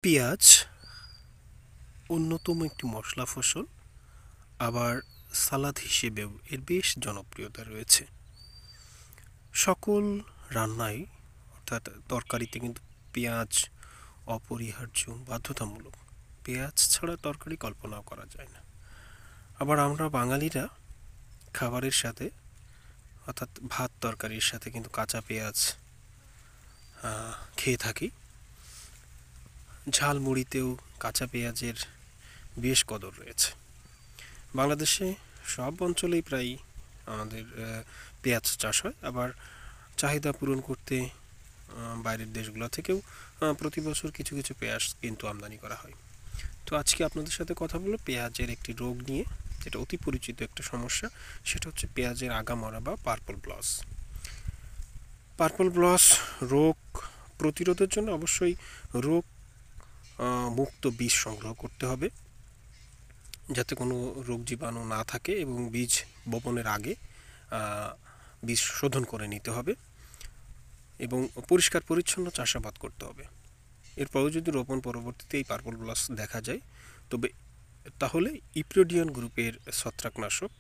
পেঁয়াজ অন্যতম একটি মশলা ফসল, আবার সালাদ হিসেবেও এর বেশ জনপ্রিয়তা রয়েছে। সকল রান্নায় অর্থাৎ তরকারিতে কিন্তু পেঁয়াজ অপরিহার্য, বাধ্যতামূলক। পেঁয়াজ ছাড়া তরকারি কল্পনাও করা যায় না। আবার আমরা বাঙালিরা খাবারের সাথে অর্থাৎ ভাত তরকারির সাথে কিন্তু কাঁচা পেঁয়াজ খেয়ে থাকি। ঝালমুড়িতেও কাঁচা পেঁয়াজের বেশ কদর রয়েছে। বাংলাদেশে সব অঞ্চলেই প্রায় আমাদের পেঁয়াজ চাষ হয়। আবার চাহিদা পূরণ করতে বাইরের দেশগুলো থেকেও প্রতি বছর কিছু কিছু পেঁয়াজ কিন্তু আমদানি করা হয়। তো আজকে আপনাদের সাথে কথা বলবো পেঁয়াজের একটি রোগ নিয়ে, যেটা অতি পরিচিত একটা সমস্যা। সেটা হচ্ছে পেঁয়াজের আগা মরা বা পার্পল ব্লস। পার্পল ব্লস রোগ প্রতিরোধের জন্য অবশ্যই রোগ মুক্ত বীজ সংগ্রহ করতে হবে, যাতে কোনো রোগ জীবাণু না থাকে, এবং বীজ বপনের আগে বীজ শোধন করে নিতে হবে এবং পরিষ্কার পরিচ্ছন্ন চাষাবাদ করতে হবে। এরপরেও যদি রোপণ পরবর্তীতে এই পার্পল ব্লস দেখা যায়, তাহলে ইপ্রোডিয়ান গ্রুপের ছত্রাকনাশক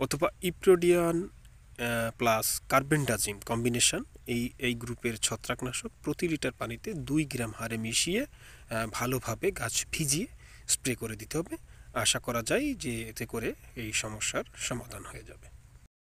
অথবা ইপ্রোডিয়ান প্লাস কার্বেন্ডাজিম কম্বিনেশন, এই গ্রুপের ছত্রাকনাশক প্রতি লিটার পানিতে 2 গ্রাম হারে মিশিয়ে ভালোভাবে গাছ ভিজিয়ে স্প্রে করে দিতে হবে। আশা করা যায় যে এতে করে এই সমস্যার সমাধান হয়ে যাবে।